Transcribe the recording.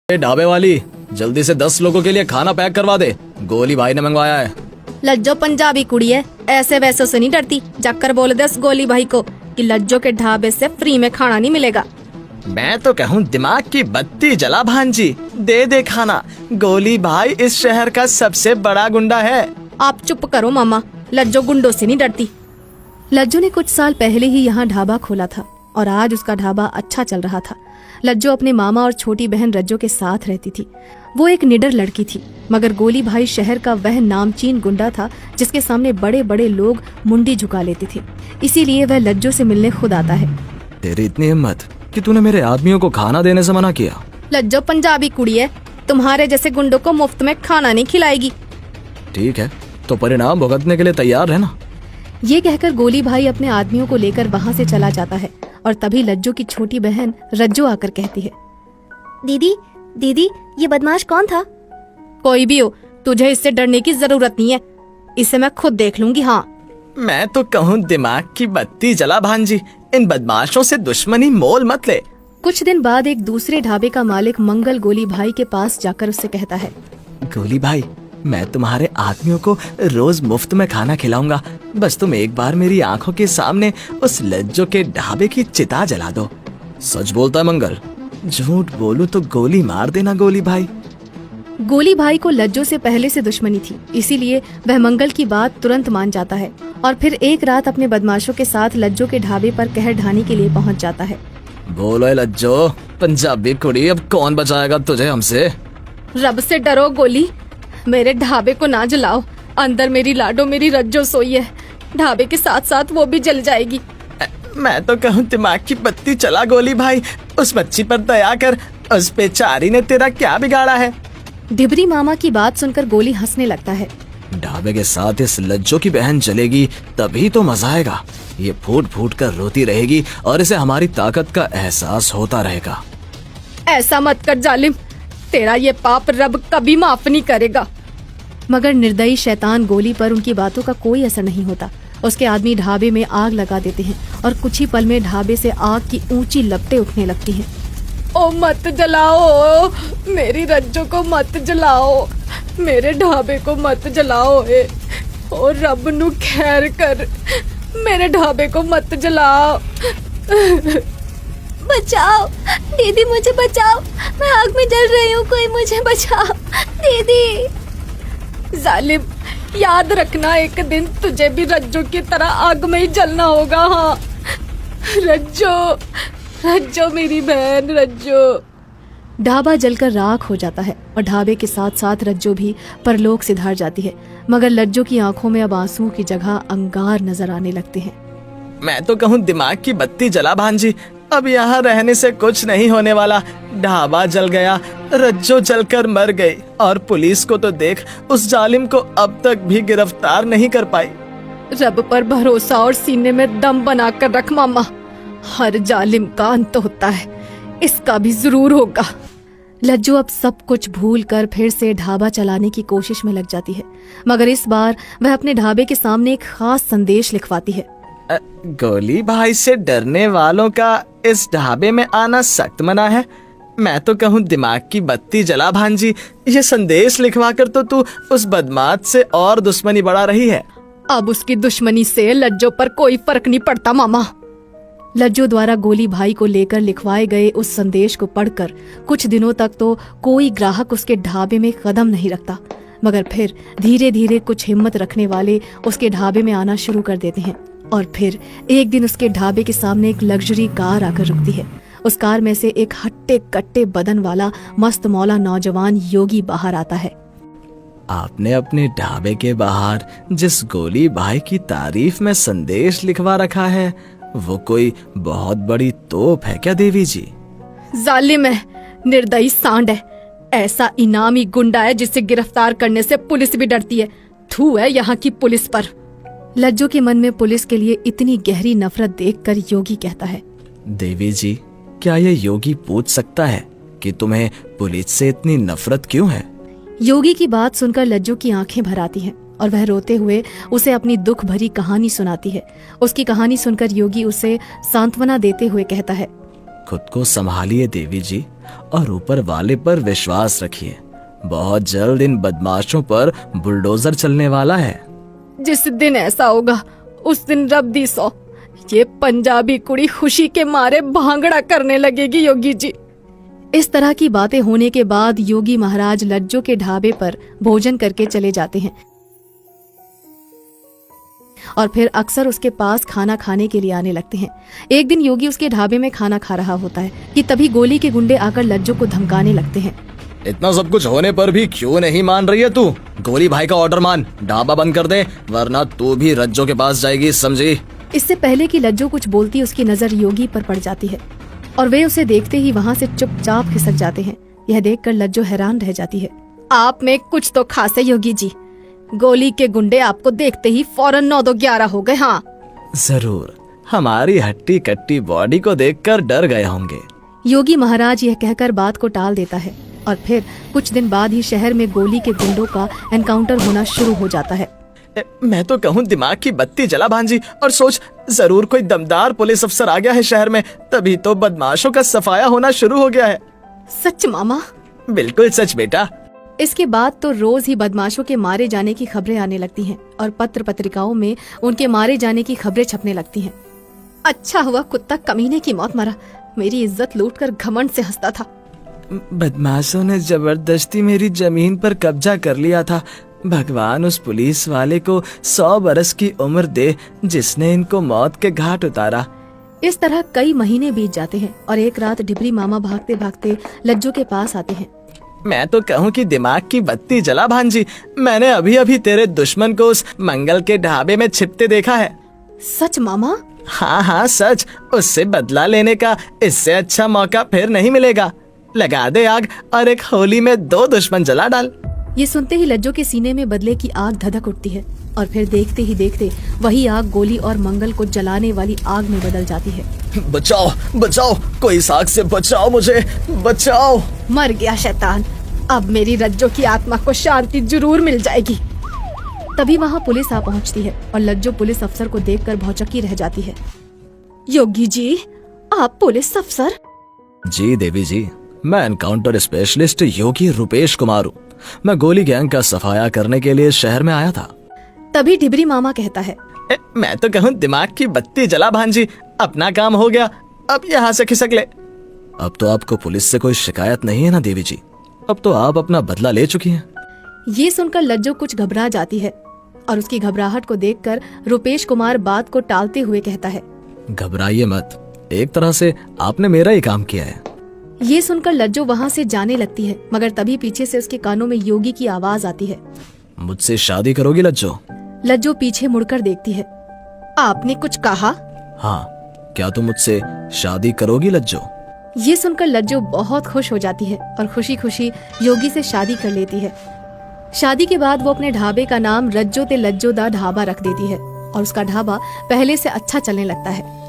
ढाबे वाली, जल्दी से 10 लोगों के लिए खाना पैक करवा दे, गोली भाई ने मंगवाया है। लज्जो पंजाबी कुड़ी है, ऐसे वैसे से नहीं डरती। जाकर बोल दे गोली भाई को कि लज्जो के ढाबे से फ्री में खाना नहीं मिलेगा। मैं तो कहूँ दिमाग की बत्ती जला भांजी, दे दे खाना। गोली भाई इस शहर का सबसे बड़ा गुंडा है। आप चुप करो मामा, लज्जो गुंडों से नहीं डरती। लज्जो ने कुछ साल पहले ही यहाँ ढाबा खोला था और आज उसका ढाबा अच्छा चल रहा था। लज्जो अपने मामा और छोटी बहन रज्जो के साथ रहती थी। वो एक निडर लड़की थी, मगर गोली भाई शहर का वह नामचीन गुंडा था जिसके सामने बड़े बड़े लोग मुंडी झुका लेते थे। इसीलिए वह लज्जो से मिलने खुद आता है। तेरी इतनी हिम्मत कि तूने मेरे आदमियों को खाना देने से मना किया। लज्जो पंजाबी कुड़ी है, तुम्हारे जैसे गुंडों को मुफ्त में खाना नहीं खिलाएगी। ठीक है, तो परिणाम भुगतने के लिए तैयार रहना। ये कहकर गोली भाई अपने आदमियों को लेकर वहाँ से चला जाता है और तभी लज्जो की छोटी बहन रज्जो आकर कहती है, दीदी दीदी ये बदमाश कौन था? कोई भी हो, तुझे इससे डरने की जरूरत नहीं है, इसे मैं खुद देख लूंगी। हाँ, मैं तो कहूँ दिमाग की बत्ती जला भांजी, इन बदमाशों से दुश्मनी मोल मत ले। कुछ दिन बाद एक दूसरे ढाबे का मालिक मंगल गोली भाई के पास जाकर उससे कहता है, गोली भाई, मैं तुम्हारे आदमियों को रोज मुफ्त में खाना खिलाऊंगा, बस तुम एक बार मेरी आंखों के सामने उस लज्जो के ढाबे की चिता जला दो। सच बोलता है मंगल? झूठ बोलूं तो गोली मार देना गोली भाई। गोली भाई को लज्जो से पहले से दुश्मनी थी, इसीलिए वह मंगल की बात तुरंत मान जाता है और फिर एक रात अपने बदमाशों के साथ लज्जो के ढाबे पर कहर ढाने के लिए पहुंच जाता है। बोलो लज्जो, पंजाबी कुड़ी, अब कौन बचाएगा तुझे हमसे? रब से डरो गोली, मेरे ढाबे को ना जलाओ। अंदर मेरी लाडो मेरी रज्जो सोई है, ढाबे के साथ साथ वो भी जल जाएगी। मैं तो कहूँ दिमाग की बत्ती चला गोली भाई, उस बच्ची पर दया कर, उस बेचारी ने तेरा क्या बिगाड़ा है? ढिबरी मामा की बात सुनकर गोली हंसने लगता है। ढाबे के साथ इस लज्जो की बहन जलेगी तभी तो मजा आएगा। ये फूट फूट कर रोती रहेगी और इसे हमारी ताकत का एहसास होता रहेगा। ऐसा मत कर जालिम, तेरा ये पाप रब कभी माफ नहीं करेगा। मगर निर्दयी शैतान गोली पर उनकी बातों का कोई असर नहीं होता। उसके आदमी ढाबे में आग लगा देते हैं और कुछ ही पल में ढाबे से आग की ऊंची लपटें उठने लगती हैं। ओ मत जलाओ, मेरी रज्जो को मत जलाओ, मेरे ढाबे को मत जलाओ। ओ रब नु खैर कर, मेरे ढाबे को मत जलाओ। बचाओ दीदी, मुझे बचाओ, मैं आग में जल रही हूँ, कोई मुझे बचाओ दीदी। जालिम, याद रखना एक दिन तुझे भी रज्जो की तरह आग में ही जलना होगा। हाँ रज्जो, रज्जो मेरी बहन रज्जो। ढाबा जलकर राख हो जाता है और ढाबे के साथ साथ रज्जो भी परलोक सिधार जाती है, मगर लज्जो की आंखों में अब आंसुओं की जगह अंगार नजर आने लगते हैं। मैं तो कहूँ दिमाग की बत्ती जला भांजी, अब यहाँ रहने से कुछ नहीं होने वाला। ढाबा जल गया, रज्जो जलकर मर गई और पुलिस को तो देख, उस जालिम को अब तक भी गिरफ्तार नहीं कर पाई। रब पर भरोसा और सीने में दम बनाकर रख मामा, हर जालिम का अंत होता है, इसका भी जरूर होगा। लज्जो अब सब कुछ भूल कर फिर से ढाबा चलाने की कोशिश में लग जाती है, मगर इस बार वह अपने ढाबे के सामने एक खास संदेश लिखवाती है। गोली भाई से डरने वालों का इस ढाबे में आना सख्त मना है। मैं तो कहूँ दिमाग की बत्ती जला भांजी, ये संदेश लिखवा कर तो तू उस बदमाश से और दुश्मनी बढ़ा रही है। अब उसकी दुश्मनी से लज्जो पर कोई फर्क नहीं पड़ता मामा। लज्जो द्वारा गोली भाई को लेकर लिखवाए गए उस संदेश को पढ़कर कुछ दिनों तक तो कोई ग्राहक उसके ढाबे में कदम नहीं रखता, मगर फिर धीरे धीरे कुछ हिम्मत रखने वाले उसके ढाबे में आना शुरू कर देते हैं और फिर एक दिन उसके ढाबे के सामने एक लग्जरी कार आकर रुकती है। उस कार में से एक हट्टे कट्टे बदन वाला मस्त मौला नौजवान योगी बाहर आता है। आपने अपने ढाबे के बाहर जिस गोली भाई की तारीफ में संदेश लिखवा रखा है, वो कोई बहुत बड़ी तोप है क्या देवी जी? जालिम है, निर्दयी सांड है, ऐसा इनामी गुंडा है जिसे गिरफ्तार करने से पुलिस भी डरती है। थू है यहाँ की पुलिस पर। लज्जो के मन में पुलिस के लिए इतनी गहरी नफरत देखकर योगी कहता है, देवी जी, क्या ये योगी पूछ सकता है कि तुम्हें पुलिस से इतनी नफरत क्यों है? योगी की बात सुनकर लज्जो की आंखें भर आती हैं और वह रोते हुए उसे अपनी दुख भरी कहानी सुनाती है। उसकी कहानी सुनकर योगी उसे सांत्वना देते हुए कहता है, खुद को संभालिए देवी जी, और ऊपर वाले पर विश्वास रखिए। बहुत जल्द इन बदमाशों पर बुलडोजर चलने वाला है। जिस दिन ऐसा होगा उस दिन रब दी सौ, ये पंजाबी कुड़ी खुशी के मारे भांगड़ा करने लगेगी योगी जी। इस तरह की बातें होने के बाद योगी महाराज लज्जो के ढाबे पर भोजन करके चले जाते हैं और फिर अक्सर उसके पास खाना खाने के लिए आने लगते हैं। एक दिन योगी उसके ढाबे में खाना खा रहा होता है कि तभी गोली के गुंडे आकर लज्जो को धमकाने लगते हैं। इतना सब कुछ होने पर भी क्यों नहीं मान रही है तू? गोली भाई का ऑर्डर मान, ढाबा बंद कर दे, वरना तू भी रज्जो के पास जाएगी, समझी? इससे पहले कि लज्जो कुछ बोलती उसकी नजर योगी पर पड़ जाती है और वे उसे देखते ही वहाँ से चुपचाप खिसक जाते हैं। यह देखकर लज्जो हैरान रह जाती है। आप में कुछ तो खास है योगी जी, गोली के गुंडे आपको देखते ही फौरन 9-2-11 हो गए। हाँ जरूर, हमारी हट्टी कट्टी बॉडी को देखकर डर गए होंगे। योगी महाराज यह कहकर बात को टाल देता है और फिर कुछ दिन बाद ही शहर में गोली के गुंडों का एनकाउंटर होना शुरू हो जाता है। मैं तो कहूँ दिमाग की बत्ती जला भांजी, और सोच जरूर कोई दमदार पुलिस अफसर आ गया है शहर में, तभी तो बदमाशों का सफाया होना शुरू हो गया है। सच मामा? बिल्कुल सच बेटा। इसके बाद तो रोज ही बदमाशों के मारे जाने की खबरें आने लगती हैं और पत्र पत्रिकाओं में उनके मारे जाने की खबरें छपने लगती हैं। अच्छा हुआ कुत्ता कमीने की मौत मरा, मेरी इज्जत लूटकर घमंड से हंसता था। बदमाशों ने जबरदस्ती मेरी जमीन पर कब्जा कर लिया था। भगवान उस पुलिस वाले को 100 बरस की उम्र दे जिसने इनको मौत के घाट उतारा। इस तरह कई महीने बीत जाते हैं और एक रात डिबरी मामा भागते भागते लज्जो के पास आते हैं। मैं तो कहूँ कि दिमाग की बत्ती जला भांजी, मैंने अभी अभी तेरे दुश्मन को उस मंगल के ढाबे में छिपते देखा है। सच मामा? हाँ हाँ सच, उससे बदला लेने का इससे अच्छा मौका फिर नहीं मिलेगा। लगा दे आग और एक होली में 2 दुश्मन जला डाल। ये सुनते ही लज्जो के सीने में बदले की आग धधक उठती है और फिर देखते ही देखते वही आग गोली और मंगल को जलाने वाली आग में बदल जाती है। बचाओ बचाओ, कोई इस आग से बचाओ, मुझे बचाओ। मर गया शैतान, अब मेरी रज्जो की आत्मा को शांति जरूर मिल जाएगी। तभी वहाँ पुलिस आ पहुँचती है और लज्जो पुलिस अफसर को देखकर भौचक्की रह जाती है। योगी जी, आप पुलिस अफसर? जी देवी जी, मैं एनकाउंटर स्पेशलिस्ट योगी रुपेश कुमार हूँ। मैं गोली गैंग का सफाया करने के लिए शहर में आया था। तभी डिबरी मामा कहता है, मैं तो कहूँ दिमाग की बत्ती जला भांजी, अपना काम हो गया, अब यहाँ से खिसक ले। अब तो आपको पुलिस से कोई शिकायत नहीं है ना देवी जी? अब तो आप अपना बदला ले चुकी हैं। ये सुनकर लज्जो कुछ घबरा जाती है और उसकी घबराहट को देखकर रुपेश कुमार बात को टालते हुए कहता है, घबराइए मत, एक तरह से आपने मेरा ही काम किया है। ये सुनकर लज्जो वहाँ से जाने लगती है, मगर तभी पीछे से उसके कानों में योगी की आवाज आती है, मुझसे शादी करोगी लज्जो? लज्जो पीछे मुड़कर देखती है। आपने कुछ कहा? हाँ, क्या तुम मुझसे शादी करोगी लज्जो? ये सुनकर लज्जो बहुत खुश हो जाती है और खुशी खुशी योगी से शादी कर लेती है। शादी के बाद वो अपने ढाबे का नाम रज्जो ते लज्जो दा ढाबा रख देती है और उसका ढाबा पहले से अच्छा चलने लगता है।